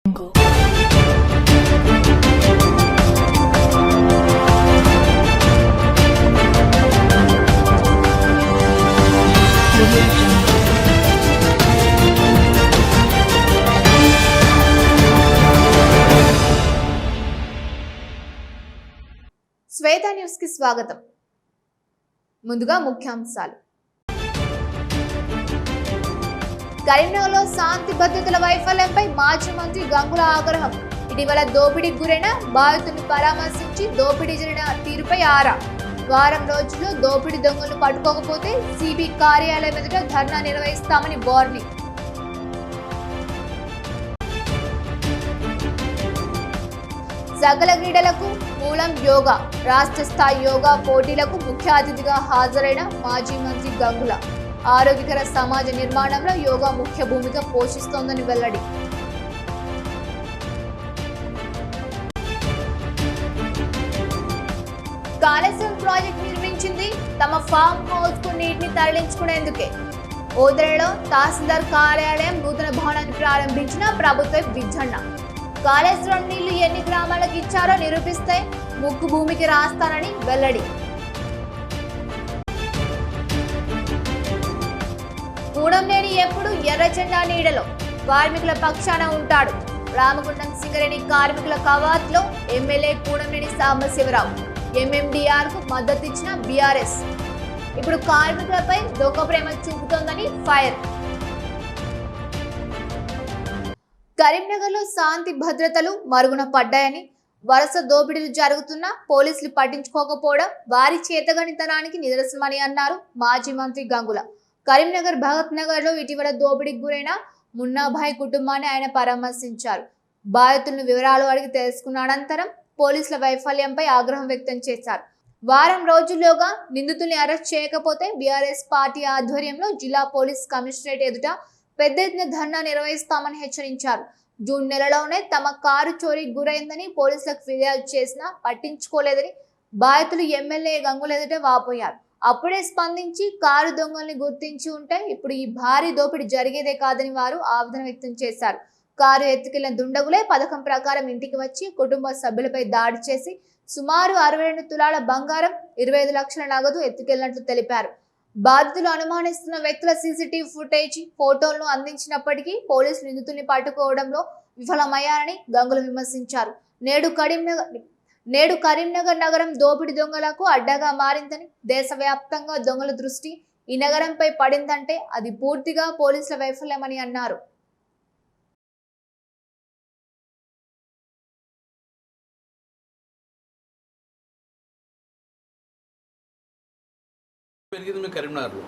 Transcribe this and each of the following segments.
శ్వేత news కి స్వాగతం. ముందుగా ముఖ్యాంశాలు. కరీంనగర్లో శాంతి భద్రతల వైఫల్యంపై మాజీ మంత్రి గంగుల ఆగ్రహం. ఇటీవల దోపిడీకి గురైన బాధితులను పరామర్శించి దోపిడీ జరిగిన తీరుపై ఆరా. వారం రోజుల్లో దోపిడీ దొంగలను పట్టుకోకపోతే సిబి కార్యాలయం ఎదుట ధర్నా నిర్వహిస్తామని వార్నింగ్. సకల క్రీడలకు మూలం యోగా. రాష్ట్ర స్థాయి యోగా పోటీలకు ముఖ్య అతిథిగా హాజరైన మాజీ మంత్రి గంగుల. ఆరోగ్యకర సమాజ నిర్మాణంలో యోగా ముఖ్య భూమిక పోషిస్తోందని వెల్లడి. కాళేశ్వరం ప్రాజెక్టు నిర్మించింది తమ ఫామ్ హౌస్ కు నీటిని తరలించుకునేందుకే. ఓదెలలో తహసీల్దార్ కార్యాలయం నూతన భవనాన్ని ప్రారంభించిన ప్రభుత్వ విజన్న. కాళేశ్వరం నీళ్లు ఎన్ని గ్రామాలకు ఇచ్చారో నిరూపిస్తే ముక్కు భూమికి రాస్తానని వెల్లడి. కూడంనేని ఎప్పుడు ఎర్రజెండా నీడలో కార్మికుల పక్షాన ఉంటాడు. రామగుండం సింగరేణి కార్మికుల కవాతులో ఎమ్మెల్యే కూడంనేని సాంబశివరావు. ఎంఎండిఆర్ కు మద్దతు ఇచ్చిన బీఆర్ఎస్ ఇప్పుడు కార్మికులపై దొంగ ప్రేమ చూపుతోందని ఫైర్. కరీంనగర్లో శాంతి భద్రతలు మరుగున పడ్డాయని, వరుస దోపిడీలు జరుగుతున్నా పోలీసులు పట్టించుకోకపోవడం వారి చేతగనితనానికి నిదర్శనమని అన్నారు మాజీ మంత్రి గంగుల. కరీంనగర్ భగత్ నగర్ లో ఇటీవల దోపిడీకి గురైన మున్నాభాయ్ కుటుంబాన్ని ఆయన పరామర్శించారు. బాధితులను వివరాలు అడిగి తెలుసుకున్న అనంతరం పోలీసుల వైఫల్యంపై ఆగ్రహం వ్యక్తం చేశారు. వారం రోజుల్లోగా నిందితుల్ని అరెస్ట్ చేయకపోతే బీఆర్ఎస్ పార్టీ ఆధ్వర్యంలో జిల్లా పోలీస్ కమిషనరేట్ ఎదుట పెద్ద ఎత్తున ధర్నా నిర్వహిస్తామని హెచ్చరించారు. జూన్ నెలలోనే తమ కారు చోరీకి గురైందని పోలీసులకు ఫిర్యాదు చేసినా పట్టించుకోలేదని బాధితులు ఎమ్మెల్యే గంగుల ఎదుట వాపోయారు. అప్పుడే స్పందించి కారు దొంగల్ని గుర్తించి ఉంటే ఇప్పుడు ఈ భారీ దోపిడీ జరిగేదే కాదని వారు ఆవేదన వ్యక్తం చేశారు. కారు ఎత్తుకెళ్లిన దుండగులే పథకం ప్రకారం ఇంటికి వచ్చి కుటుంబ సభ్యులపై దాడి చేసి సుమారు 62 తులాల బంగారం, 25 లక్షల నగదు ఎత్తుకెళ్లినట్లు తెలిపారు. బాధితులు అనుమానిస్తున్న వ్యక్తుల సీసీటీవీ ఫుటేజ్, ఫోటోలను అందించినప్పటికీ పోలీసులు నిందితుల్ని పట్టుకోవడంలో విఫలమయ్యారని గంగుల విమర్శించారు. నేడు కరీంనగర్ నగరం దోపిడీ దొంగలకు అడ్డగా మారిందని, దేశవ్యాప్తంగా దొంగల దృష్టి ఈ నగరంపై పడిందంటే అది పూర్తిగా పోలీసుల వైఫల్యమని అన్నారు. పెరిగింది మీ కరీంనగర్లో,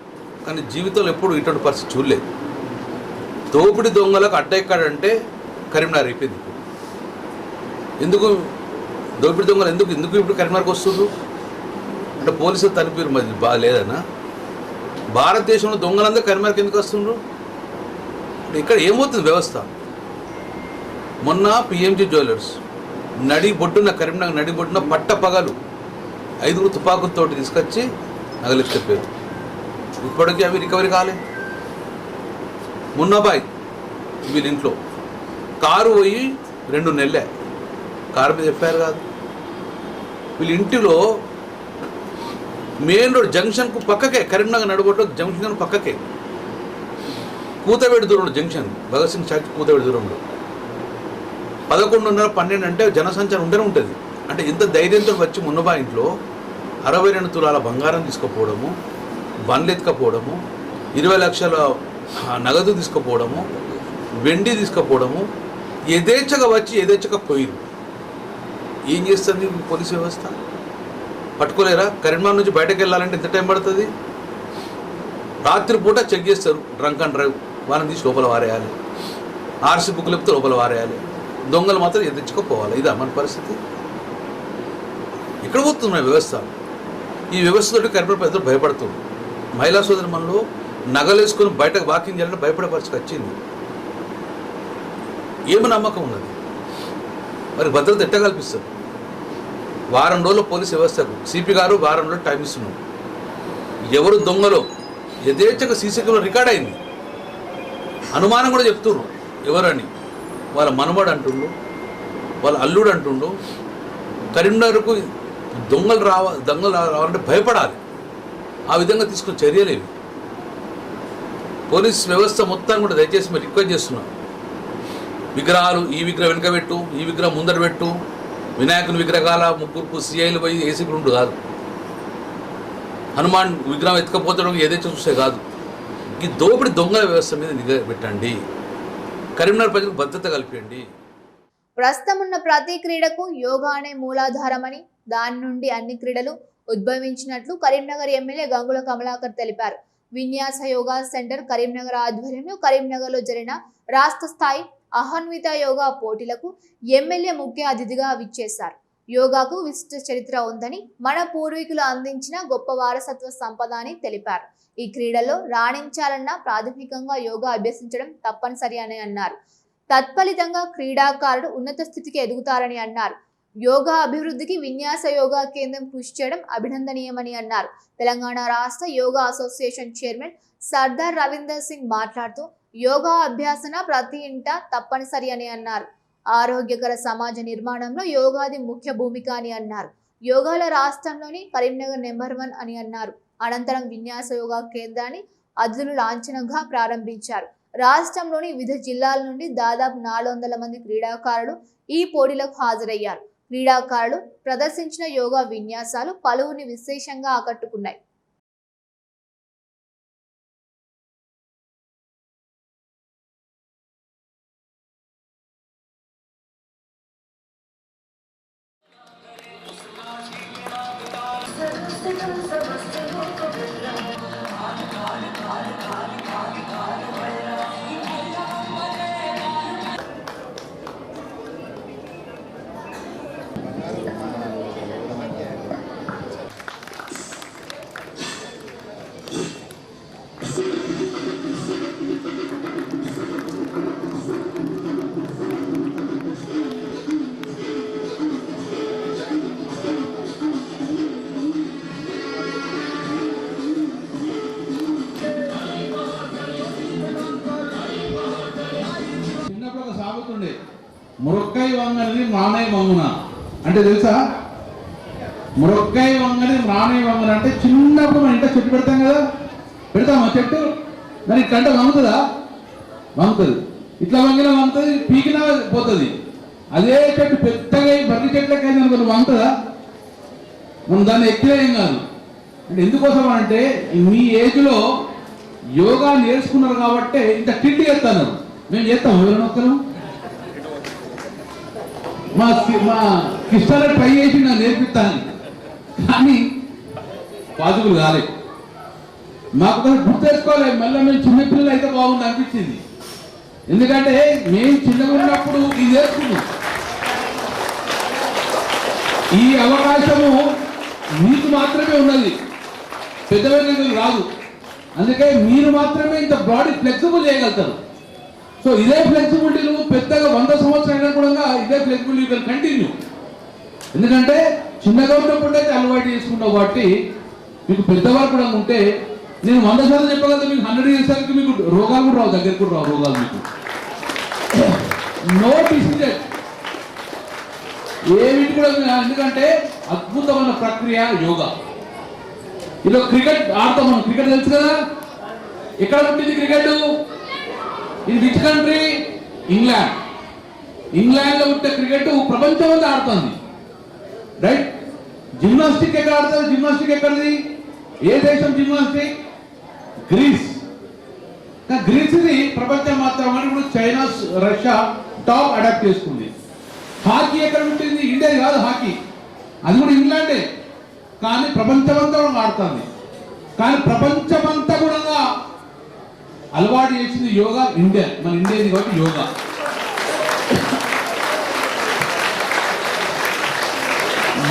కానీ జీవితంలో ఎప్పుడు ఇటువంటి పరిస్థితి చూడలేదు. దోపిడీ దొంగలకు అడ్డ ఎక్కడంటే కరీంనగర్ అయిపోయింది. ఎందుకు దోపిడీ దొంగలు ఎందుకు ఇప్పుడు కరీంనగర్కి వస్తున్నారు అంటే పోలీసులు తనిపీరు మరి బాగాలేదన్నా. భారతదేశంలో దొంగలందరూ కరీంనగర్కి ఎందుకు వస్తున్నారు? ఇక్కడ ఏమవుతుంది వ్యవస్థ? మొన్న పిఎంజీ జ్యువెలర్స్ నడిబొడ్డున కరీంనగర్ నడిబొడ్డున పట్టపగలు 5 తుపాకులతో తీసుకొచ్చి నగలెత్తిపోయారు. ఇప్పటికీ అవి రికవరీ కాలేదు. మున్నాబాయ్ వీళ్ళ ఇంట్లో కారు పోయి 2 నెలలే, కారు మీద ఎఫ్ఐఆర్ కాదు. వీళ్ళ ఇంటిలో మెయిన్ రోడ్ జంక్షన్కు పక్కకే, కరీంనగర్ నడుబొట్లో జంక్షన్ పక్కకే కూతవేడి దూరంలో జంక్షన్, భగత్ సింగ్ చాచి కూతవేడి దూరంలో 11:30, 12 అంటే జనసంచారం ఉంటేనే ఉంటుంది. అంటే ఇంత ధైర్యంతో వచ్చి మున్నాబాయ్ ఇంట్లో 62 తులాల బంగారం తీసుకుపోవడము, బండ్లు ఎత్తుకపోవడము, 20 లక్షల నగదు తీసుకుపోవడము, వెండి తీసుకుపోవడము, యథేచ్ఛగా వచ్చి యథేచ్ఛగా పోయిరు. ఏం చేస్తుంది పోలీసు వ్యవస్థ? పట్టుకోలేరా? కరీంనగర్ నుంచి బయటకు వెళ్ళాలంటే ఎంత టైం పడుతుంది? రాత్రిపూట చెక్ చేస్తారు, డ్రంక్ అండ్ డ్రైవ్, వాళ్ళని తీసి లోపల వారేయాలి, ఆర్సీ బుక్ లేకపోతే లోపల వారేయాలి, దొంగలు మాత్రం యథేచ్ఛగా పోవాలి. ఇదా మన పరిస్థితి? ఇక్కడ పోతున్నాయి వ్యవస్థ. ఈ వ్యవస్థతో కరీంనగర్ ప్రజలు భయపడుతుంది. మహిళా సోదరి మనలో నగలేసుకొని బయటకు వాకింగ్ చేయాలంటే భయపడే పరిస్థితి వచ్చింది. ఏమి నమ్మకం ఉన్నది? మరి భద్రత ఎట్ట కల్పిస్తారు? వారం రోజుల పోలీస్ వ్యవస్థకు సిపి గారు వారం రోజులు టైం ఇస్తున్నారు. ఎవరు దొంగలో యథేచ్ఛగా సీసీ కెమెరా రికార్డ్ అయింది. అనుమానం కూడా చెప్తున్నారు ఎవరని. వాళ్ళ మనవడు అంటుండు, వాళ్ళ అల్లుడు అంటుండు. కరీంనగర్కు దొంగలు రావాలంటే భయపడాలి. ఆ విధంగా తీసుకున్న చర్యలేవి. పోలీస్ వ్యవస్థ మొత్తాన్ని కూడా దయచేసి మీరు రిక్వెస్ట్ చేస్తున్నాం. విగ్రహాలు, ఈ విగ్రహం వెనుక పెట్టు, ఈ విగ్రహం ముందర పెట్టు, వినాయకుని విగ్రహాల ముగ్గురు సిఐలు పోయి ఏసీపీ ఉండు కాదు, హనుమాన్ విగ్రహం ఎత్తుకపోతడం ఏదైతే చూస్తే కాదు. ఈ దోపిడి దొంగల వ్యవస్థ మీద నిఘా పెట్టండి. కరీంనగర్ ప్రజలకు భద్రత కల్పించండి. ప్రస్తుతం ఉన్న ప్రతి క్రీడకు యోగానే మూలాధారమని, దాని నుండి అన్ని క్రీడలు ఉద్భవించినట్లు కరీంనగర్ ఎమ్మెల్యే గంగుల కమలాకర్ తెలిపారు. విన్యాస యోగా సెంటర్ కరీంనగర్ ఆధ్వర్యంలో కరీంనగర్లో జరిగిన రాష్ట్ర స్థాయి అహన్విత యోగా పోటీలకు ఎమ్మెల్యే ముఖ్య అతిథిగా విచ్చేశారు. యోగాకు విశిష్ట చరిత్ర ఉందని, మన పూర్వీకులు అందించిన గొప్ప వారసత్వ సంపద అని తెలిపారు. ఈ క్రీడల్లో రాణించాలన్నా ప్రాథమికంగా యోగా అభ్యసించడం తప్పనిసరి అని అన్నారు. తత్ఫలితంగా క్రీడాకారుడు ఉన్నత స్థితికి ఎదుగుతారని అన్నారు. యోగా అభివృద్ధికి విన్యాస యోగా కేంద్రం కృషి చేయడం అభినందనీయమని అన్నారు. తెలంగాణ రాష్ట్ర యోగా అసోసియేషన్ చైర్మన్ సర్దార్ రవీందర్ సింగ్ మాట్లాడుతూ యోగా అభ్యాసన ప్రతి ఇంట తప్పనిసరి అని అన్నారు. ఆరోగ్యకర సమాజ నిర్మాణంలో యోగాది ముఖ్య భూమిక అని అన్నారు. యోగాల రాష్ట్రంలోని కరీంనగర్ నెంబర్ 1 అని అన్నారు. అనంతరం విన్యాస యోగా కేంద్రాన్ని అతిథులు లాంఛనంగా ప్రారంభించారు. రాష్ట్రంలోని వివిధ జిల్లాల నుండి దాదాపు 400 మంది క్రీడాకారులు ఈ పోటీలకు హాజరయ్యారు. క్రీడాకారులు ప్రదర్శించిన యోగా విన్యాసాలు పలువురిని విశేషంగా ఆకట్టుకున్నాయి. మురొక్కై వంగని మానయ్య వంగున అంటే తెలుసా? మురొక్కై వంగని మానయ్య వంగున అంటే చిన్నప్పుడు మన ఇంట చెట్టు పెడతాం కదా, పెడతామా చెట్టు? దానికి కంట వంగుతుందా? వంగుతుంది. ఇట్లా వంగిన వంగుతుంది, పీకినా పోతుంది. అదే చెట్టు పెద్దగా బర్రి చెట్లకైనా అనుకుని వంగుతుందా? మనం దాన్ని ఎక్కిలేం కాదు. అంటే ఎందుకోసం అంటే మీ ఏజ్లో యోగా నేర్చుకున్నారు కాబట్టి ఇంత కిట్ చేస్తాను. మేము చేస్తాం ఎవరైనా ఒక్కరు. మా కిష్టాలో ట్రై చేసి నాకు నేర్పిస్తాను, కానీ పాజిబుల్ కాలేదు. మాకు గుర్తు తెచ్చుకోవాలి. మళ్ళీ మేము చిన్నపిల్లలు అయితే బాగుంది అనిపించింది. ఎందుకంటే మేము చిన్నగా ఉన్నప్పుడు ఇది నేర్చుకున్నాం. ఈ అవకాశము మీకు మాత్రమే ఉన్నది, పెద్దవాళ్ళకి రాదు. అందుకే మీరు మాత్రమే ఇంత బాడీ ఫ్లెక్సిబుల్ చేయగలుగుతారు. సో ఇదే ఫ్లెక్సిబిలిటీ నువ్వు పెద్దగా 100 సంవత్సరాలు కూడా ఇదే ఫ్లెక్సిబిలిటీ కెన్ కంటిన్యూ. ఎందుకంటే చిన్నగా ఉన్నప్పుడు అయితే అలవాటు చేసుకున్నావు కాబట్టి మీకు పెద్దవారు కూడా ఉంటే నేను 100 సార్లు చెప్పగలను. మీకు 100 చేసేసరికి మీకు రోగాలు కూడా రావు, దగ్గర కూడా రావు రోగాలు మీకు. నో డిసిజన్ ఏమిటి కూడా. ఎందుకంటే అద్భుతమైన ప్రక్రియ యోగా. ఇలా క్రికెట్ ఆడతాం మనం. క్రికెట్ తెలుసు కదా, ఎక్కడ ఉంటుంది క్రికెట్? ఇది విచ్ కంట్రీ? ఇంగ్లాండ్. ఇంగ్లాండ్లో ఉంటే క్రికెట్ ప్రపంచం అంతా ఆడుతుంది, రైట్? జిమ్నాస్టిక్ ఎక్కడ ఆడుతుంది? జిమ్నాస్టిక్ ఎక్కడిది? ఏ దేశం జిమ్నాస్టిక్? గ్రీస్. గ్రీస్ ఇది ప్రపంచం మాత్రం. ఇప్పుడు చైనా, రష్యా టాప్ అడాప్ట్ చేసుకుంది. హాకీ ఎక్కడ ఉంటుంది? ఇండియా కాదు హాకీ, అది కూడా ఇంగ్లాండే. కానీ ప్రపంచమంతా కూడా ఆడుతుంది. కానీ ప్రపంచమంతా కూడా అలవాటు చేసింది యోగా ఇండియా. మన ఇండియా కాబట్టి యోగా.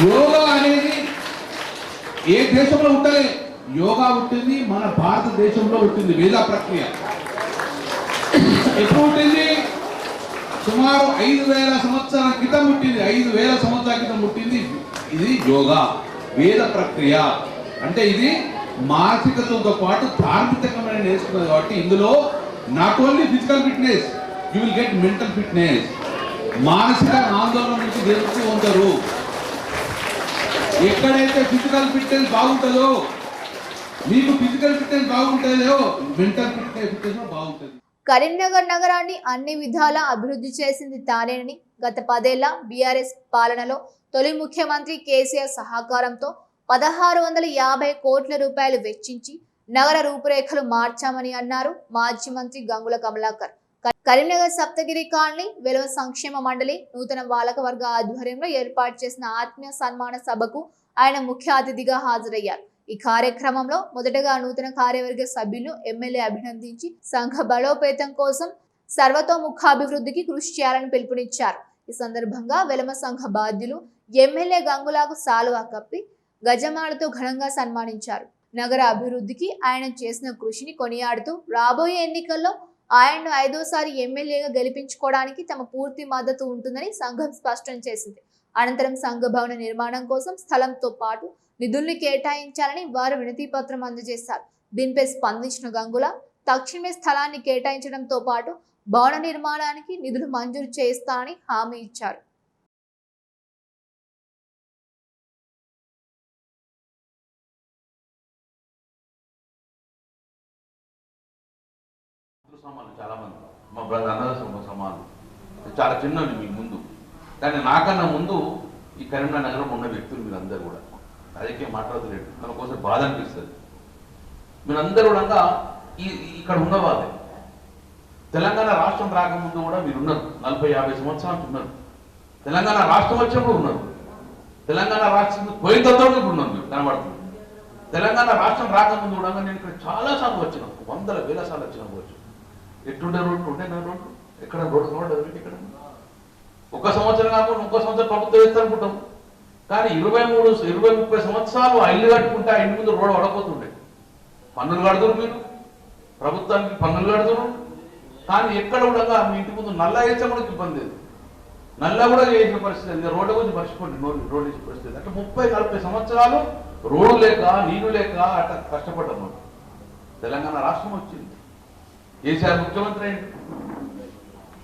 యోగా అనేది ఏ దేశంలో ఉంటలే, యోగా ఉంటుంది మన భారతదేశంలో ఉంటుంది. వేద ప్రక్రియ ఎప్పుడు ఉంటుంది? సుమారు 5000 సంవత్సరాల క్రితం పుట్టింది. 5000 సంవత్సరాల క్రితం పుట్టింది ఇది యోగా. వేద ప్రక్రియ అంటే ఇది మానసికతతో పాటు ధార్మికమైన నేర్చుకున్నది. కాబట్టి ఇందులో not only physical fitness, you will get mental fitness. మానసిక ఆందోళన నుంచి తెలుస్తూ ఉంటారు. ఎక్కడైతే ఫిజికల్ ఫిట్నెస్ బాగుంటుందో, మీకు ఫిజికల్ ఫిట్నెస్ బాగుంటుందో మెంటల్ ఫిట్నెస్ బాగుంటుంది. కరీంనగర్ నగరాన్ని అన్ని విధాలా అభివృద్ధి చేసింది తానేనని గత 10 ఏళ్ల బీఆర్ఎస్ పాలనలో తొలి ముఖ్యమంత్రి కేసీఆర్ సహకారంతో 1650 కోట్ల రూపాయలు వెచ్చించి నగర రూపురేఖలు మార్చామని అన్నారు మాజీ మంత్రి గంగుల కమలాకర్. కరీంనగర్ సప్తగిరి కాలనీ వెలువ సంక్షేమ మండలి నూతన పాలకవర్గ ఆధ్వర్యంలో ఏర్పాటు చేసిన ఆత్మీయ సన్మాన సభకు ఆయన ముఖ్య అతిథిగా హాజరయ్యారు. ఈ కార్యక్రమంలో మొదటగా నూతన కార్యవర్గ సభ్యులు ఎమ్మెల్యే అభినందించి సంఘ బలోపేతం కోసం సర్వతోముఖాభివృద్ధికి కృషి చేయాలని పిలుపునిచ్చారు. ఈ సందర్భంగా వెలమ సంఘ బాధ్యులు ఎమ్మెల్యే గంగులకు సాలువా కప్పి గజమాలతో ఘనంగా సన్మానించారు. నగర అభివృద్ధికి ఆయన చేసిన కృషిని కొనియాడుతూ రాబోయే ఎన్నికల్లో ఆయన్ను 5వ సారి ఎమ్మెల్యేగా గెలిపించుకోవడానికి తమ పూర్తి మద్దతు ఉంటుందని సంఘం స్పష్టం చేసింది. అనంతరం సంఘ భవన నిర్మాణం కోసం స్థలంతో పాటు నిధుల్ని కేటాయించాలని వారు వినతి పత్రం అందజేశారు. దీనిపై స్పందించిన గంగుల తక్షణమే స్థలాన్ని కేటాయించడంతో పాటు భవన నిర్మాణానికి నిధులు మంజూరు చేస్తానని హామీ ఇచ్చారు. సమాలు చాలా మంది మా బ్రదర్ అన్నదమ్ముల సమాలు చాలా చిన్నది మీ ముందు, కానీ నాకన్నా ముందు ఈ కరీంనగర్ నగరంలో ఉన్న వ్యక్తులు మీరందరూ కూడా రాజకీయం మాట్లాడలేదు. మన కోసం బాధ అనిపిస్తుంది. మీరందరూ కూడా ఇక్కడ ఉన్నవాళ్ళే. తెలంగాణ రాష్ట్రం రాకముందు కూడా మీరున్నారు. 40-50 సంవత్సరాలు ఉన్నారు. తెలంగాణ రాష్ట్రం వచ్చినప్పుడు ఉన్నారు. తెలంగాణ రాష్ట్రం పోయిన తర్వాత ఇప్పుడు ఉన్నారు. మీరు కనబడుతుంది. తెలంగాణ రాష్ట్రం రాకముందు కూడా నేను ఇక్కడ చాలా సార్లు వచ్చినాను. 100,000 సార్లు వచ్చినాను. ఎట్లుండే రోడ్లు ఉండేనా రోడ్లు? ఎక్కడ రోడ్డు రోడ్డు ఇక్కడ ఒక సంవత్సరం కాకుండా ఇంకో సంవత్సరం ప్రభుత్వం వేస్తారనుకుంటాం. కానీ 20-30 సంవత్సరాలు ఆ ఇల్లు కట్టుకుంటే ఆ ఇంటి ముందు రోడ్డు పడకపోతుండే. పన్నులు కడుతురు, మీరు ప్రభుత్వానికి పన్నులు కడుతురు. కానీ ఎక్కడ కూడా మీ ఇంటి ముందు నల్లా వేస్తే కూడా ఇబ్బంది లేదు. నల్లా కూడా చేసిన పరిస్థితి, రోడ్డు గురించి మర్చిపోండి. రోడ్డు వేసిన పరిస్థితి అంటే 30-40 సంవత్సరాలు రోడ్డు లేక నీళ్లు లేక అట్లా కష్టపడ్డాం. తెలంగాణ రాష్ట్రం వచ్చింది. కేసీఆర్ ముఖ్యమంత్రి అయింది.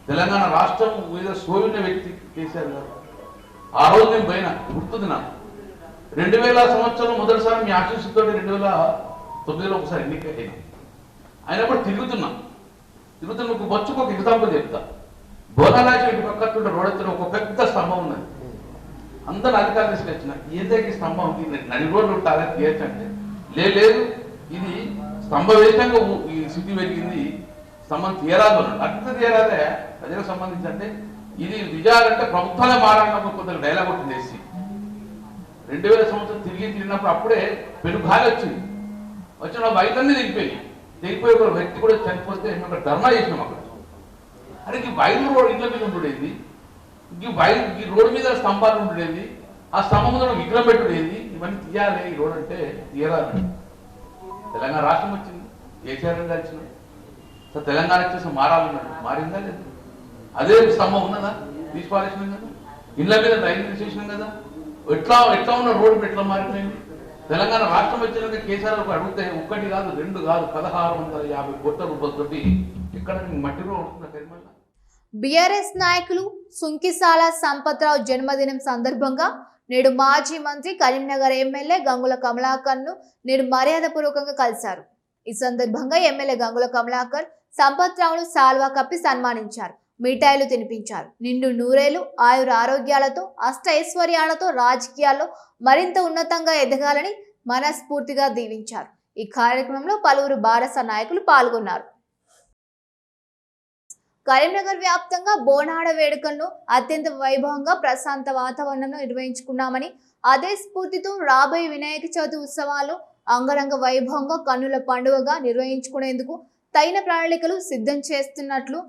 తెలంగాణ రాష్ట్రం మీద సోయున్న వ్యక్తి కేసీఆర్ గారు. ఆ రోజు నేను పోయినా, గుర్తుంది నాకు. 2000 సంవత్సరం మొదటిసారి మీ ఆశీస్సుతో 2009లో ఒకసారి ఎన్నిక అయినా. అయినప్పుడు తిరుగుతున్నా ఒక బొచ్చుకు ఒక ఎగ్జాంపుల్ చెప్తా. బోనాలాచి ఇటు పక్కన రోడ్ ఎత్తున ఒక పెద్ద స్తంభం ఉన్నది. అందరూ అధికారులు తీసుకొచ్చిన ఏదైతే స్తంభం నడి రోడ్లు ఉంటారా తీయచ్చు అంటే లేదు, ఇది స్తంభం వేసినాక ఈ సిటీ పెరిగింది, స్తంభం తీయరాదు అన్నాడు. అట్లా తీయరాదే ప్రజలకు సంబంధించి అంటే ఇది నిజాలంటే ప్రభుత్వాలే మారాలన్న కొంత డైలాగ్ ఒకటి చేసి 2000 సంవత్సరం తిరిగినప్పుడు అప్పుడే పెనుగాలి వచ్చింది. వచ్చిన బయటన్నీ తెగిపోయి ఒక వ్యక్తి కూడా చనిపోతే మేము ధర్నా చేసినాం అక్కడ. అరే ఈ బయలు రోడ్ ఇంట్లో మీద ఉంటుండేది, ఈ రోడ్డు మీద స్తంభాలు ఉంటుండేది, ఆ స్తంభం మీద విగ్రహం పెట్టుడేది, ఇవన్నీ తీయాలి ఈ రోడ్ అంటే తీయరాదు. తెలంగాణ రాష్ట్రం వచ్చింది, కేసీఆర్ కలిసిన సో తెలంగాణ వచ్చేసి మారాలన్నాడు. మారిందా లేదు? అదే స్తంభం ఉన్నదా? తీసి పారేసినాం కదా. ఇళ్ళ మీద రైలు తీసేసినాం కదా. ఎట్లా ఉన్న రోడ్డు ఎట్లా మారిపోయింది? తెలంగాణ రాష్ట్రం వచ్చినాక కేసీఆర్ అడిగితే 1 కాదు 2 కాదు 1650 కోట్ల రూపాయలతోటి ఇక్కడ మట్టి రోడ్ ఉంటున్న కరీంనగర్. బీఆర్ఎస్ నాయకులు సుంకిసాల సంపత్రావు జన్మదినం సందర్భంగా నేడు మాజీ మంత్రి కరీంనగర్ ఎమ్మెల్యే గంగుల కమలాకర్ ను నేడు మర్యాదపూర్వకంగా కలిశారు. ఈ సందర్భంగా ఎమ్మెల్యే గంగుల కమలాకర్ సంపత్రావును సాల్వా కప్పి సన్మానించారు. మిఠాయిలు తినిపించారు. నిండు నూరేళ్లు ఆయుర ఆరోగ్యాలతో అష్టైశ్వర్యాలతో రాజకీయాల్లో మరింత ఉన్నతంగా ఎదగాలని మనస్ఫూర్తిగా దీవించారు. ఈ కార్యక్రమంలో పలువురు బారస నాయకులు పాల్గొన్నారు. కరీంనగర్ వ్యాప్తంగా బోనాడ వేడుకలను అత్యంత వైభవంగా ప్రశాంత వాతావరణంలో నిర్వహించుకున్నామని, అదే స్ఫూర్తితో రాబోయే వినాయక చవితి ఉత్సవాలు అంగరంగ వైభవంగా కన్నుల పండుగగా నిర్వహించుకునేందుకు తగిన ప్రణాళికలు సిద్ధం చేస్తున్నట్లు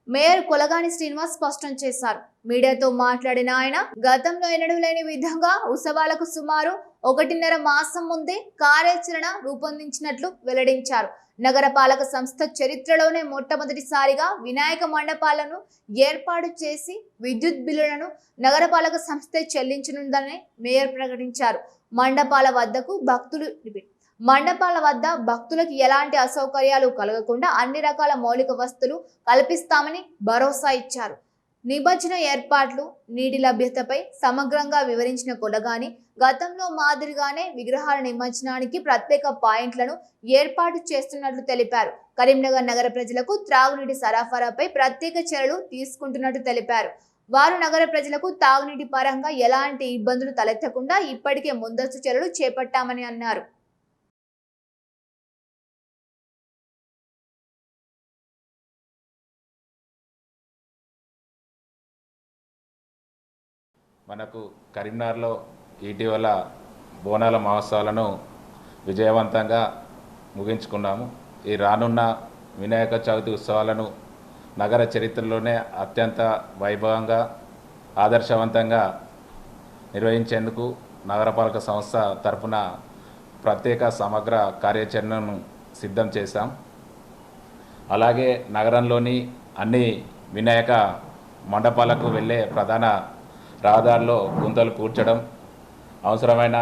మేయర్ కొలగాని శ్రీనివాస్ స్పష్టం చేశారు. మీడియాతో మాట్లాడిన ఆయన గతంలో ఎన్నడూ లేని విధంగా ఉత్సవాలకు సుమారు 1.5 మాసం ముందే కార్యాచరణ రూపొందించినట్లు వెల్లడించారు. నగరపాలక సంస్థ చరిత్రలోనే మొట్టమొదటిసారిగా వినాయక మండపాలను ఏర్పాటు చేసి విద్యుత్ బిల్లులను నగరపాలక సంస్థ చెల్లించనుందని మేయర్ ప్రకటించారు. మండపాల వద్దకు మండపాల వద్ద భక్తులకు ఎలాంటి అసౌకర్యాలు కలగకుండా అన్ని రకాల మౌలిక వసతులు కల్పిస్తామని భరోసా ఇచ్చారు. నిమజ్జన ఏర్పాట్లు, నీటి లభ్యతపై సమగ్రంగా వివరించిన కొలగాని గతంలో మాదిరిగానే విగ్రహాల నిమజ్జనానికి ప్రత్యేక పాయింట్లను ఏర్పాటు చేస్తున్నట్లు తెలిపారు. కరీంనగర్ నగర ప్రజలకు త్రాగునీటి సరఫరాపై ప్రత్యేక చర్యలు తీసుకుంటున్నట్టు తెలిపారు. వారు నగర ప్రజలకు తాగునీటి పరంగా ఎలాంటి ఇబ్బందులు తలెత్తకుండా ఇప్పటికే ముందస్తు చర్యలు చేపట్టామని అన్నారు. మనకు కరీంనగర్లో ఇటీవల బోనాల మహోత్సవాలను విజయవంతంగా ముగించుకున్నాము. ఈ రానున్న వినాయక చవితి ఉత్సవాలను నగర చరిత్రలోనే అత్యంత వైభవంగా ఆదర్శవంతంగా నిర్వహించేందుకు నగరపాలక సంస్థ తరఫున ప్రత్యేక సమగ్ర కార్యాచరణను సిద్ధం చేశాం. అలాగే నగరంలోని అన్ని వినాయక మండపాలకు వెళ్ళే ప్రధాన రహదారిలో గుంతలు పూడ్చడం, అవసరమైన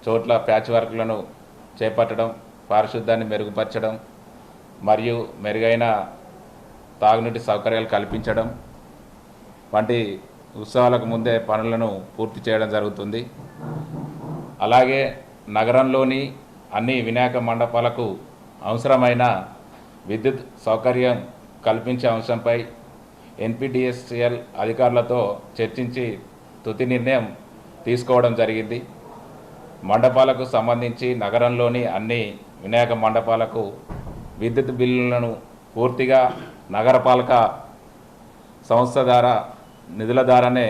చోట్ల ప్యాచ్ వర్క్లను చేపట్టడం, పారిశుద్ధ్యాన్ని మెరుగుపరచడం మరియు మెరుగైన తాగునీటి సౌకర్యాలు కల్పించడం వంటి ఉత్సవాలకు ముందే పనులను పూర్తి చేయడం జరుగుతుంది. అలాగే నగరంలోని అన్ని వినాయక మండపాలకు అవసరమైన విద్యుత్ సౌకర్యం కల్పించే అంశంపై ఎన్పిడిఎస్ఎల్ అధికారులతో చర్చించి తుది నిర్ణయం తీసుకోవడం జరిగింది. మండపాలకు సంబంధించి నగరంలోని అన్ని వినాయక మండపాలకు విద్యుత్ బిల్లులను పూర్తిగా నగరపాలక సంస్థ ద్వారా నిధుల ద్వారానే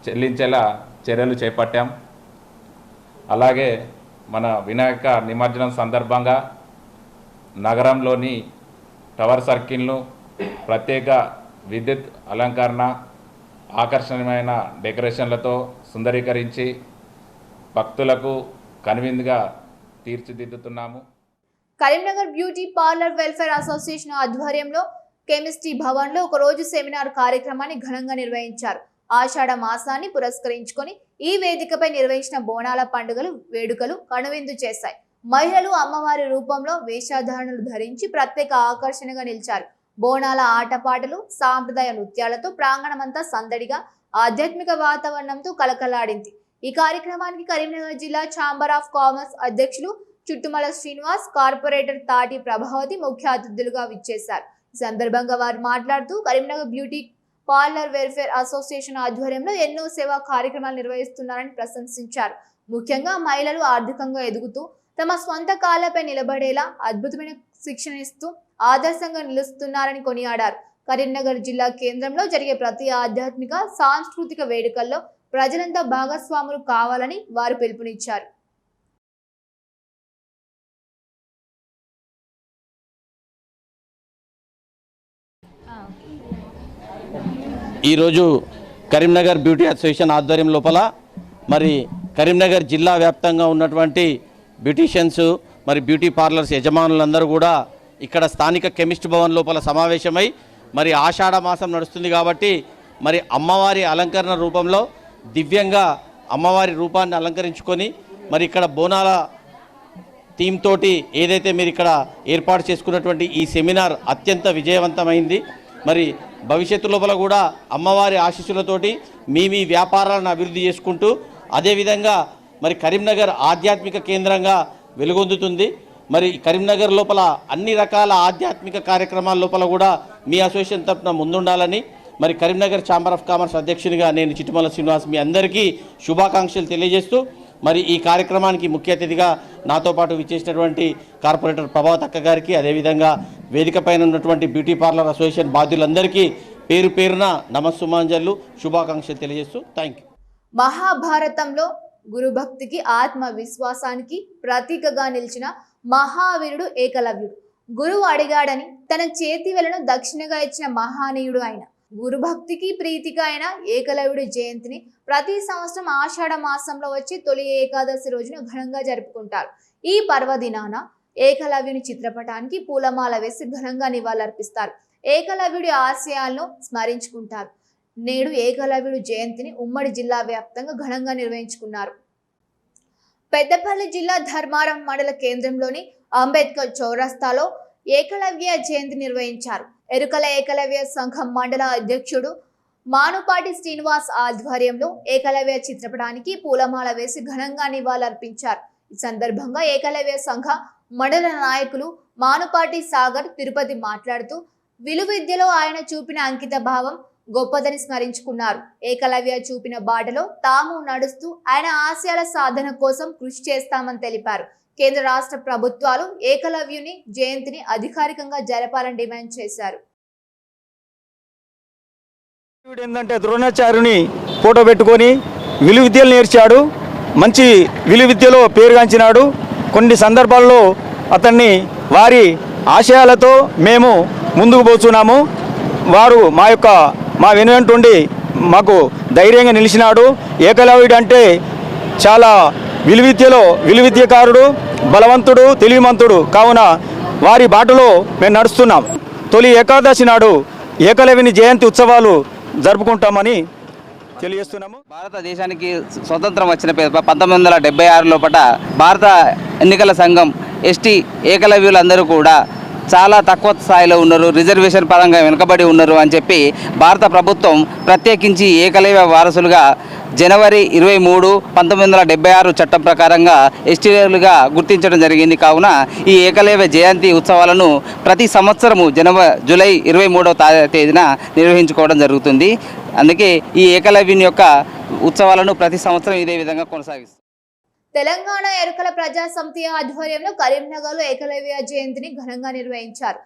చెల్లించేలా చర్యలు చేపట్టాం. అలాగే మన వినాయక నిమజ్జనం సందర్భంగా నగరంలోని టవర్ సర్కిల్ను ప్రత్యేక విద్యుత్ అలంకరణ, ఆకర్షణీయమైన డెకరేషన్లతో సుందరీకరించి భక్తులకు కనువిందుగా తీర్చిదిద్దుతున్నాము. Karimnagar beauty parlour welfare association ఆధ్వర్యంలో కెమిస్ట్రీ భవన్లో ఒక రోజు సెమినార్ కార్యక్రమాన్ని ఘనంగా నిర్వహించారు. ఆషాఢ మాసాన్ని పురస్కరించుకొని ఈ వేదికపై నిర్వహించిన బోనాల పండుగలు వేడుకలు కనువిందు చేశాయి. మహిళలు అమ్మవారి రూపంలో వేషధారణలు ధరించి ప్రత్యేక ఆకర్షణగా నిలిచారు. బోనాల ఆటపాటలు, సాంప్రదాయ నృత్యాలతో ప్రాంగణమంతా సందడిగా ఆధ్యాత్మిక వాతావరణంతో కలకలాడింది. ఈ కార్యక్రమానికి కరీంనగర్ జిల్లా ఛాంబర్ ఆఫ్ కామర్స్ అధ్యక్షులు చుట్టుమల శ్రీనివాస్, కార్పొరేటర్ తాటి ప్రభావతి ముఖ్య అతిథులుగా విచ్చేశారు. ఈ సందర్భంగా వారు మాట్లాడుతూ Karimnagar beauty parlour welfare association ఆధ్వర్యంలో ఎన్నో సేవా కార్యక్రమాలు నిర్వహిస్తున్నారని ప్రశంసించారు. ముఖ్యంగా మహిళలు ఆర్థికంగా ఎదుగుతూ తమ స్వంత కాళ్లపై నిలబడేలా అద్భుతమైన శిక్షణ ఇస్తూ ఆదర్శంగా నిలుస్తున్నారని కొనియాడారు. కరీంనగర్ జిల్లా కేంద్రంలో జరిగే ప్రతి ఆధ్యాత్మిక సాంస్కృతిక వేడుకల్లో ప్రజలంతా భాగస్వాములు కావాలని వారు పిలుపునిచ్చారు. ఈరోజు కరీంనగర్ బ్యూటీ అసోసియేషన్ ఆధ్వర్యం లోపల మరి కరీంనగర్ జిల్లా వ్యాప్తంగా ఉన్నటువంటి బ్యూటీషియన్స్ మరి బ్యూటీ పార్లర్స్ యజమానులందరూ కూడా ఇక్కడ స్థానిక కెమిస్ట్ భవన్ లోపల సమావేశమై మరి ఆషాఢ మాసం నడుస్తుంది కాబట్టి మరి అమ్మవారి అలంకరణ రూపంలో దివ్యంగా అమ్మవారి రూపాన్ని అలంకరించుకొని మరి ఇక్కడ బోనాల థీమ్ తోటి ఏదైతే మీరు ఇక్కడ ఏర్పాటు చేసుకున్నటువంటి ఈ సెమినార్ అత్యంత విజయవంతమైంది. మరి భవిష్యత్తు లోపల కూడా అమ్మవారి ఆశీస్సులతోటి మీ వ్యాపారాలను అభివృద్ధి చేసుకుంటూ అదేవిధంగా మరి కరీంనగర్ ఆధ్యాత్మిక కేంద్రంగా వెలుగొందుతుంది. మరి కరీంనగర్ లోపల అన్ని రకాల ఆధ్యాత్మిక కార్యక్రమాల లోపల కూడా మీ అసోసియేషన్ తరఫున ముందుండాలని మరి కరీంనగర్ ఛాంబర్ ఆఫ్ కామర్స్ అధ్యక్షునిగా నేను చిట్టుమల శ్రీనివాస్ మీ అందరికీ శుభాకాంక్షలు తెలియజేస్తూ మరి ఈ కార్యక్రమానికి ముఖ్య అతిథిగా నాతో పాటు విచ్చేసినటువంటి కార్పొరేటర్ ప్రభావతక్క గారికి అదేవిధంగా వేదిక పైన ఉన్నటువంటి బ్యూటీ పార్లర్ అసోసియేషన్ బాధ్యులందరికీ పేరు పేరున నమస్సుమాంజలు శుభాకాంక్షలు తెలియజేస్తూ థ్యాంక్ యూ. మహాభారతంలో గురుభక్తికి ఆత్మ విశ్వాసానికి ప్రతీకగా నిలిచిన మహావీరుడు ఏకలవ్యుడు. గురువు అడిగాడని తన చేతి వేళ్లను దక్షిణగా ఇచ్చిన మహానీయుడు ఆయన. గురుభక్తికి ప్రీతిగా అయిన ఏకలవ్యుడి జయంతిని ప్రతి సంవత్సరం ఆషాఢ మాసంలో వచ్చి తొలి ఏకాదశి రోజున ఘనంగా జరుపుకుంటారు. ఈ పర్వదినాన ఏకలవ్యుని చిత్రపటానికి పూలమాల వేసి ఘనంగా నివాళులర్పిస్తారు. ఏకలవ్యుడి ఆశయాలను స్మరించుకుంటారు. నేడు ఏకలవ్యుడు జయంతిని ఉమ్మడి జిల్లా వ్యాప్తంగా ఘనంగా నిర్వహించుకున్నారు. పెద్దపల్లి జిల్లా ధర్మారం మండల కేంద్రంలోని అంబేద్కర్ చౌరస్తాలో ఏకలవ్య జయంతి నిర్వహించారు. ఎరుకల ఏకలవ్య సంఘం మండల అధ్యక్షుడు మానుపాటి శ్రీనివాస్ ఆధ్వర్యంలో ఏకలవ్య చిత్రపటానికి పూలమాల వేసి ఘనంగా నివాళులర్పించారు. ఈ సందర్భంగా ఏకలవ్య సంఘ మండల నాయకులు మానుపాటి సాగర్ తిరుపతి మాట్లాడుతూ విలువిద్యలో ఆయన చూపిన అంకిత భావం గొప్పదని స్మరించుకున్నారు. ఏకలవ్య చూపిన బాటలో తాము నడుస్తూ ఆయన ఆశయాల సాధన కోసం కృషి చేస్తామని తెలిపారు. కేంద్ర రాష్ట్ర ప్రభుత్వాలు ఏకలవ్యుని జయంతిని అధికారికంగా జరపాలని డిమాండ్ చేశారు. ఏంటంటే ద్రోణాచార్యుని ఫోటో పెట్టుకొని విలువిద్యలు నేర్చాడు. మంచి విలువిద్యలో పేరుగాంచినాడు. కొన్ని సందర్భాల్లో అతన్ని వారి ఆశయాలతో మేము ముందుకు పోతున్నాము. వారు మా వెనువెంటుండి మాకు ధైర్యంగా నిలిచినాడు. ఏకలవ్యుడు అంటే చాలా విలువిద్యకారుడు, బలవంతుడు, తెలివిమంతుడు కావున వారి బాటలో మేము నడుస్తున్నాం. తొలి ఏకాదశి నాడు ఏకలవ్యుని జయంతి ఉత్సవాలు జరుపుకుంటామని తెలియజేస్తున్నాము. భారతదేశానికి స్వతంత్రం వచ్చిన 1976 లోపల భారత ఎన్నికల సంఘం ఎస్టీ ఏకలవ్యులందరూ కూడా చాలా తక్కువ స్థాయిలో ఉన్నారు, రిజర్వేషన్ పరంగా వెనుకబడి ఉన్నారు అని చెప్పి భారత ప్రభుత్వం ప్రత్యేకించి ఏకలవ్య వారసులుగా జనవరి 23, 1976 చట్టం ప్రకారంగా ఎస్టీలుగా గుర్తించడం జరిగింది. కావున ఈ ఏకలవ్య జయంతి ఉత్సవాలను ప్రతి సంవత్సరము జూలై 23వ తేదీన నిర్వహించుకోవడం జరుగుతుంది. అందుకే ఈ ఏకలవ్యుని యొక్క ఉత్సవాలను ప్రతి సంవత్సరం ఇదే విధంగా కొనసాగిస్తారు. తెలంగాణ ఎరుకల ప్రజా సమితి ఆధ్వర్యంలో కరీంనగర్లో ఏకలవ్య జయంతిని ఘనంగా నిర్వహించారు.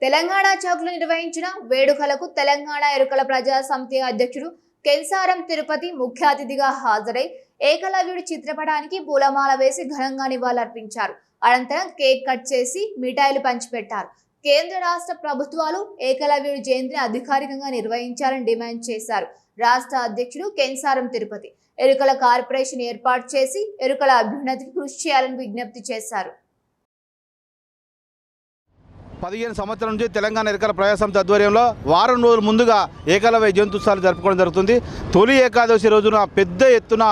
తెలంగాణ చౌక్లో నిర్వహించిన వేడుకలకు తెలంగాణ ఎరుకల ప్రజా సమితి అధ్యక్షుడు కెన్సారం తిరుపతి ముఖ్య అతిథిగా హాజరై ఏకలవ్యుడి చిత్రపటానికి పూలమాల వేసి ఘనంగా నివాళులర్పించారు. అనంతరం కేక్ కట్ చేసి మిఠాయిలు పంచిపెట్టారు. కేంద్ర రాష్ట్ర ప్రభుత్వాలు ఏకలవ్యుడి జయంతిని అధికారికంగా నిర్వహించాలని డిమాండ్ చేశారు. రాష్ట్ర అధ్యక్షుడు కెన్సారం తిరుపతి ఎరుకల కార్పొరేషన్ ఏర్పాటు చేసి ఎరుకల అభ్యున్నతికి కృషి చేయాలని విజ్ఞప్తి చేశారు. 15 సంవత్సరాల నుంచి తెలంగాణ ఎరుకల ప్రజా సమితి ఆధ్వర్యంలో వారం రోజుల ముందుగా ఏకలవ్య జయంత్యుత్సవాలు జరుపుకోవడం జరుగుతుంది. తొలి ఏకాదశి రోజున పెద్ద ఎత్తున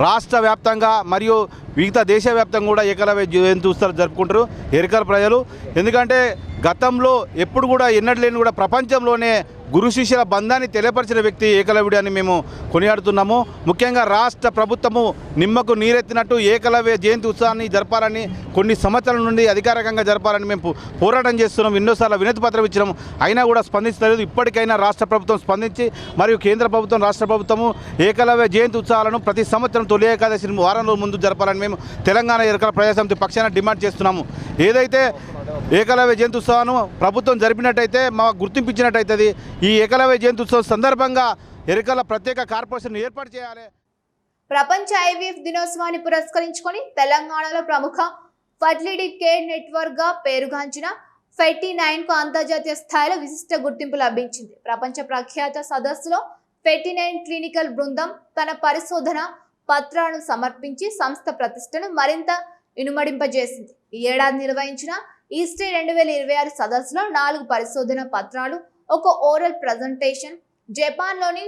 రాష్ట్ర వ్యాప్తంగా మరియు మిగతా దేశవ్యాప్తంగా కూడా ఏకలవ్య జయంతి ఉత్సవాలు జరుపుకుంటారు ఎరుకల ప్రజలు. ఎందుకంటే గతంలో ఎప్పుడు కూడా ఎన్నడూ లేని కూడా ప్రపంచంలోనే గురు శిష్యుల బంధాన్ని తెలియపరిచిన వ్యక్తి ఏకలవ్యుడు అని మేము కొనియాడుతున్నాము. ముఖ్యంగా రాష్ట్ర ప్రభుత్వము నిమ్మకు నీరెత్తినట్టు ఏకలవ్య జయంతి ఉత్సవాన్ని జరపాలని కొన్ని సంవత్సరాల నుండి అధికారికంగా జరపాలని మేము పోరాటం చేస్తున్నాం. ఎన్నోసార్లు వినతి పత్రం ఇచ్చినాము, అయినా కూడా స్పందించలేదు. ఇప్పటికైనా రాష్ట్ర ప్రభుత్వం స్పందించి మరియు కేంద్ర ప్రభుత్వం రాష్ట్ర ప్రభుత్వము ఏకలవ్య జయంతి ఉత్సవాలను ప్రతి సంవత్సరం తొలి ఏకాదశి వారం రోజుల ముందు జరపాలని మేము తెలంగాణ ఎరుకల ప్రజా సమితి పక్షాన డిమాండ్ చేస్తున్నాము. ఏదైతే ఏకలవ్య జయంతి ఉత్సవాన్ని ప్రభుత్వం జరిపినట్టయితే మాకు గుర్తింపించినట్టయితుంది. ఈ ఏకలవ్య జయంతి ఉత్సవం సందర్భంగా ఎరుకల ప్రత్యేక కార్పొరేషన్ ఏర్పాటు చేయాలి. ప్రపంచ ఐవీఎఫ్ దినోత్సవాన్ని పురస్కరించుకొని తెలంగాణలో ప్రముఖ ఫర్టిలిటీ కేర్ నెట్వర్క్ గా పేరుగాంచిన ఫెర్టీ9 కు అంతర్జాతీయ స్థాయిలో విశిష్ట గుర్తింపు లభించింది. ప్రపంచ ప్రఖ్యాత సదస్సులో ఫెర్టీ9 క్లినికల్ బృందం తన పరిశోధన పత్రాలను సమర్పించి సంస్థ ప్రతిష్టను మరింత ఇనుమడింపజేసింది. ఈ ఏడాది నిర్వహించిన ఈస్టే 2026 సదస్సులో 4 పరిశోధన పత్రాలు, ఒక ఓరల్ ప్రజెంటేషన్, జపాన్లోని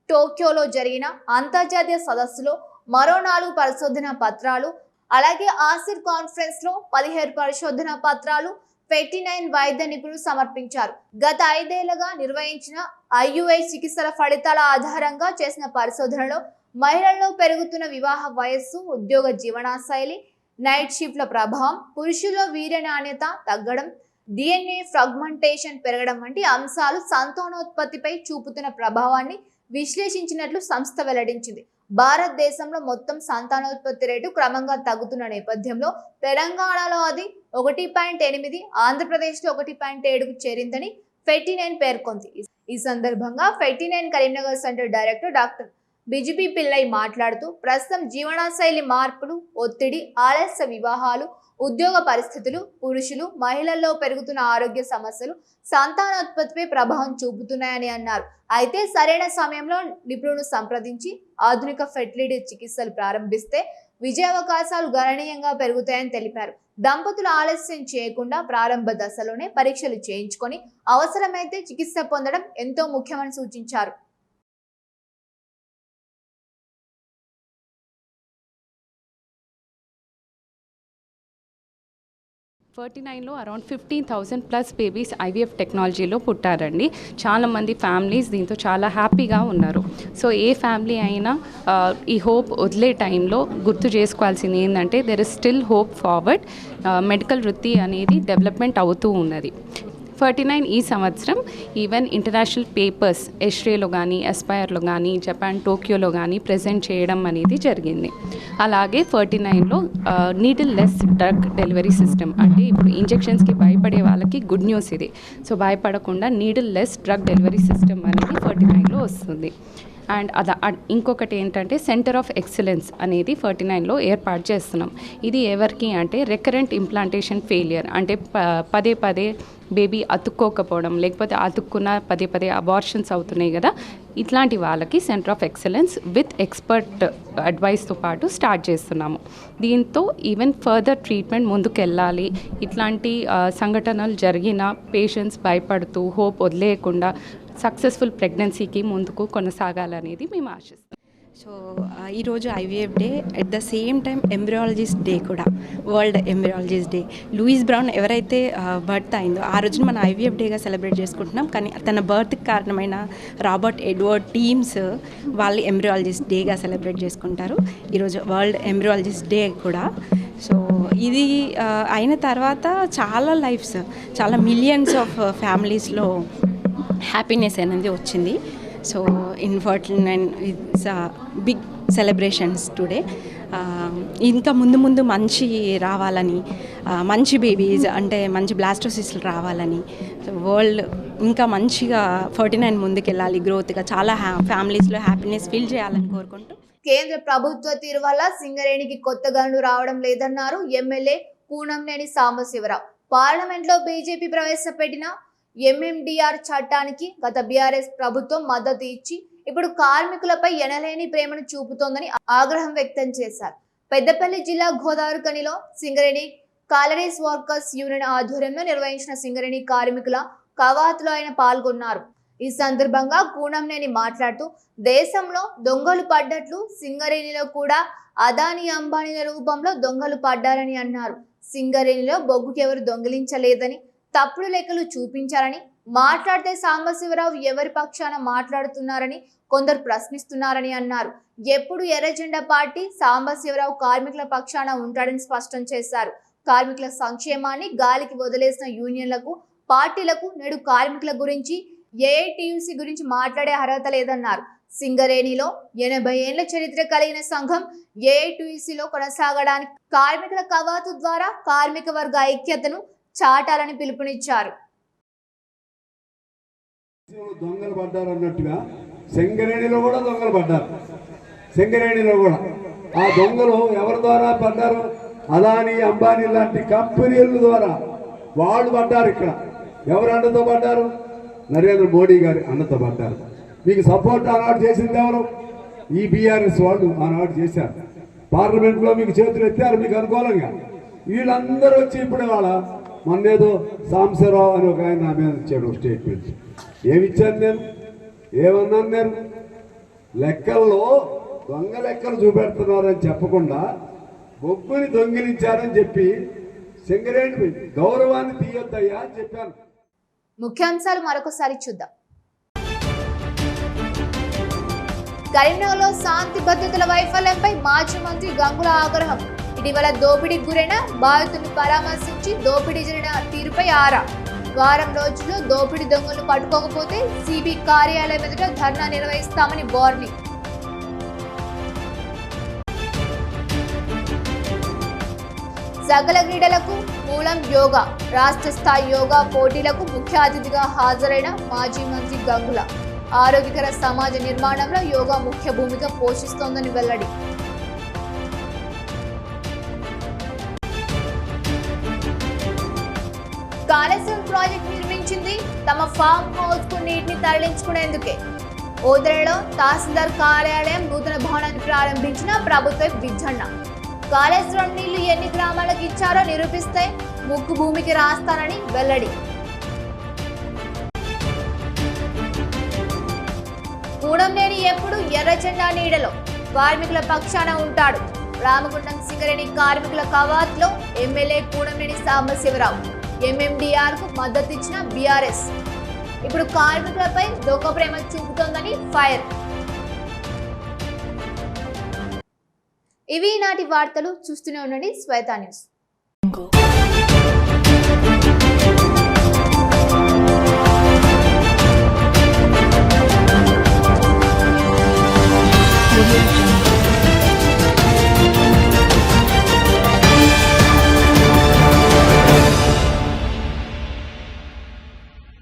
టోక్యోలో జరిగిన అంతర్జాతీయ సదస్సులో మరో 4 పరిశోధన పత్రాలు, అలాగే ఆసిర్ కాన్ఫరెన్స్లో 17 పరిశోధన పత్రాలు ఫెర్టీ9 వైద్య నిపుణులు సమర్పించారు. గత 5 ఏళ్లుగా నిర్వహించిన IUI చికిత్సల ఫలితాల ఆధారంగా చేసిన పరిశోధనలో మహిళల్లో పెరుగుతున్న వివాహ వయస్సు, ఉద్యోగ జీవనశైలి, నైట్ షిఫ్ట్ల ప్రభావం, పురుషుల్లో వీర్య నాణ్యత తగ్గడం, DNA ఫ్రాగ్మెంటేషన్ పెరగడం వంటి అంశాలు సంతానోత్పత్తిపై చూపుతున్న ప్రభావాన్ని విశ్లేషించినట్లు సంస్థ వెల్లడించింది. భారతదేశంలో మొత్తం సంతానోత్పత్తి రేటు క్రమంగా తగ్గుతున్న నేపథ్యంలో తెలంగాణలో అది 1.8, ఆంధ్రప్రదేశ్లో 1.7కు చేరిందని ఫెర్టీ9 పేర్కొంది. ఈ సందర్భంగా Ferty9 Karimnagar centre director doctor బిజిబి పిల్లై మాట్లాడుతూ ప్రస్తుతం జీవనశైలి మార్పులు, ఒత్తిడి, ఆలస్య వివాహాలు, ఉద్యోగ పరిస్థితులు, పురుషులు, మహిళల్లో పెరుగుతున్న ఆరోగ్య సమస్యలు సంతానోత్పత్తిపై ప్రభావం చూపుతున్నాయని అన్నారు. అయితే సరైన సమయంలో నిపుణులను సంప్రదించి ఆధునిక ఫెర్టిలిటీ చికిత్సలు ప్రారంభిస్తే విజయావకాశాలు గణనీయంగా పెరుగుతాయని తెలిపారు. దంపతులు ఆలస్యం చేయకుండా ప్రారంభ దశలోనే పరీక్షలు చేయించుకొని అవసరమైతే చికిత్స పొందడం ఎంతో ముఖ్యమని సూచించారు. 49లో అరౌండ్ 15,000 ప్లస్ బేబీస్ ఐవీఎఫ్ టెక్నాలజీలో పుట్టారండి. చాలామంది ఫ్యామిలీస్ దీంతో చాలా హ్యాపీగా ఉన్నారు. సో ఏ ఫ్యామిలీ అయినా ఈ హోప్ వదిలే టైంలో గుర్తు చేసుకోవాల్సింది ఏంటంటే there is still hope forward. Medical వృత్తి అనేది డెవలప్మెంట్ అవుతూ ఉన్నది. 49 ఈ సంవత్సరం ఈవెన్ ఇంటర్నేషనల్ పేపర్స్ ఎస్రేలో కానీ ఎస్పైర్లో కానీ జపాన్ టోక్యోలో కానీ ప్రజెంట్ చేయడం అనేది జరిగింది. అలాగే 49లో needleless drug delivery system, అంటే ఇప్పుడు ఇంజెక్షన్స్కి భయపడే వాళ్ళకి గుడ్ న్యూస్ ఇది. సో భయపడకుండా needleless drug delivery system అనేది 49లో వస్తుంది. అండ్ ఇంకొకటి ఏంటంటే సెంటర్ ఆఫ్ ఎక్సలెన్స్ అనేది 49లో ఏర్పాటు చేస్తున్నాం. ఇది ఎవరికి అంటే రికరెంట్ ఇంప్లాంటేషన్ ఫెయిలియర్, అంటే పదే పదే బేబీ అతుక్కోకపోవడం, లేకపోతే అతుక్కున్న పదే పదే అబార్షన్స్ అవుతున్నాయి కదా, ఇట్లాంటి వాళ్ళకి centre of excellence with expert అడ్వైస్తో పాటు స్టార్ట్ చేస్తున్నాము. దీంతో ఈవెన్ ఫర్దర్ ట్రీట్మెంట్ ముందుకెళ్ళాలి, ఇట్లాంటి సంఘటనలు జరిగిన పేషెంట్స్ భయపడుతూ హోప్ వదిలేయకుండా సక్సెస్ఫుల్ ప్రెగ్నెన్సీకి ముందుకు కొనసాగాలనేది మేము ఆశిస్తాం. సో ఈరోజు IVF day, at the same time embryologist day కూడా, world embryologist day. Louise Brown ఎవరైతే బర్త్ అయిందో ఆ రోజున మనం ఐవీఎఫ్ డేగా సెలబ్రేట్ చేసుకుంటున్నాం. కానీ తన బర్త్కి కారణమైన రాబర్ట్ ఎడ్వర్డ్ టీమ్స్ వాళ్ళు ఎంబ్రియాలజిస్ట్ డేగా సెలబ్రేట్ చేసుకుంటారు. ఈరోజు వరల్డ్ ఎంబ్రియాలజిస్ట్ డే కూడా. సో ఇది అయిన తర్వాత చాలా లైఫ్స్, చాలా మిలియన్స్ ఆఫ్ ఫ్యామిలీస్లో హ్యాపీనెస్ అనేది వచ్చింది. So in 49 it's big celebrations today. ఇంకా ముందు ముందు మంచి రావాలని, మంచి బేబీస్ అంటే మంచి బ్లాస్టోసిస్లు రావాలని, వరల్డ్ ఇంకా మంచిగా 49 ముందుకెళ్ళాలి, గ్రోత్గా చాలా ఫ్యామిలీస్లో హ్యాపీనెస్ ఫీల్ చేయాలని కోరుకుంటూ. కేంద్ర ప్రభుత్వ తీరు వల్ల సింగరేణికి కొత్త గనులు రావడం లేదన్నారు ఎమ్మెల్యే కూనంనేని సాంబశివరావు. పార్లమెంట్లో బీజేపీ ప్రవేశపెట్టిన ఎంఎండిఆర్ చట్టానికి గత బీఆర్ఎస్ ప్రభుత్వం మద్దతు ఇచ్చి ఇప్పుడు కార్మికులపై ఎనలేని ప్రేమను చూపుతోందని ఆగ్రహం వ్యక్తం చేశారు. పెద్దపల్లి జిల్లా గోదావరిఖనిలో సింగరేణి కాలరీస్ వర్కర్స్ యూనియన్ ఆధ్వర్యంలో నిర్వహించిన సింగరేణి కార్మికుల కవాతులో ఆయన పాల్గొన్నారు. ఈ సందర్భంగా కూనంనేని మాట్లాడుతూ దేశంలో దొంగలు పడ్డట్లు సింగరేణిలో కూడా అదానీ అంబానీల రూపంలో దొంగలు పడ్డారని అన్నారు. సింగరేణిలో బొగ్గుకి ఎవరు దొంగిలించలేదని, తప్పుడు లెక్కలు చూపించారని మాట్లాడితే సాంబశివరావు ఎవరి పక్షాన మాట్లాడుతున్నారని కొందరు ప్రశ్నిస్తున్నారని అన్నారు. ఎప్పుడు ఎర్రజెండా పార్టీ సాంబశివరావు కార్మికుల పక్షాన ఉంటాడని స్పష్టం చేశారు. కార్మికుల సంక్షేమాన్ని గాలికి వదిలేసిన యూనియన్లకు, పార్టీలకు నేడు కార్మికుల గురించి, ఏఐటియుసి గురించి మాట్లాడే అర్హత లేదన్నారు. సింగరేణిలో 80 ఏళ్ల చరిత్ర కలిగిన సంఘం ఏఐటియుసిలో కొనసాగడానికి కార్మికుల కవాతు ద్వారా కార్మిక వర్గ ఐక్యతను చాటాలని పిలుపునిచ్చారు. దొంగలు పడ్డారు అన్నట్టుగా సింగరేణిలో కూడా దొంగలు పడ్డారు. సింగరేణిలో కూడా ఆ దొంగలు ఎవరి ద్వారా పడ్డారు? అదానీ అంబానీ లాంటి కంపెనీల ద్వారా వాళ్ళు పడ్డారు. ఇక్కడ ఎవరు అండతో పడ్డారు? నరేంద్ర మోడీ గారి అండతో పడ్డారు. మీకు సపోర్ట్ ఆనాడు చేసింది ఎవరు? ఈ బీఆర్ఎస్ వాళ్ళు ఆనాడు చేశారు. పార్లమెంట్లో మీకు చేతులు ఎత్తారు మీకు అనుకూలంగా. వీళ్ళందరూ వచ్చి ఇప్పుడు వాళ్ళ మొన్నేదో సాంబశివరావు అని ఒక ఆయన నా మీద ఇచ్చాడు స్టేట్మెంట్. ఏమిచ్చాను నేను? ఏమన్నాను నేను? లెక్కల్లో దొంగ లెక్కలు చూపెడుతున్నారని చెప్పకుండా బొగ్గుని దొంగిలించారని చెప్పి సింగరేణి గౌరవాన్ని తీయొద్దయ్యా అని చెప్పాను. ముఖ్యాంశాలు మరొకసారి చూద్దాం. కరీంనగర్లో శాంతి భద్రతల వైఫల్యంపై మాజీ మంత్రి గంగుల ఆగ్రహం. ఇటీవల దోపిడీకి గురైన బాధితులను పరామర్శించి దోపిడీ జరిగిన తీరుపై ఆరా. వారం రోజుల్లో దోపిడీ దొంగలను పట్టుకోకపోతే సిబి కార్యాలయం ఎదుట ధర్నా నిర్వహిస్తామని వార్నింగ్. సకల క్రీడలకు మూలం యోగా. రాష్ట్ర స్థాయి యోగా పోటీలకు ముఖ్య అతిథిగా హాజరైన మాజీ మంత్రి గంగుల. ఆరోగ్యకర సమాజ నిర్మాణంలో యోగా ముఖ్య భూమిక పోషిస్తోందని వెల్లడి. కాళేశ్వరం ప్రాజెక్టు నిర్మించింది తమ ఫామ్ హౌస్ కు నీటిని తరలించుకునేందుకే. ఓదెలలో తహసీల్దార్ కార్యాలయం నూతన భవనాన్ని ప్రారంభించిన ప్రభుత్వ విజ్జన్న. కాళేశ్వరం నీళ్లు ఎన్ని గ్రామాలకు ఇచ్చారో నిరూపిస్తే ముక్కు భూమికి రాస్తానని వెల్లడి. కూనంనేని ఎప్పుడు ఎర్రజెండా నీడలో కార్మికుల పక్షాన ఉంటాడు. రామగుండం సింగరేణి కార్మికుల కవాతులో ఎమ్మెల్యే కూనంనేని సాంబశివరావు. ఎంఎండిఆర్ కు మద్దతు ఇచ్చిన బీఆర్ఎస్. ఇప్పుడు కార్మికులపై దొంగ ప్రేమ చూపుతోందని ఫైర్. ఇవి నాటి వార్తలు. చూస్తూనే ఉండండి శ్వేత న్యూస్.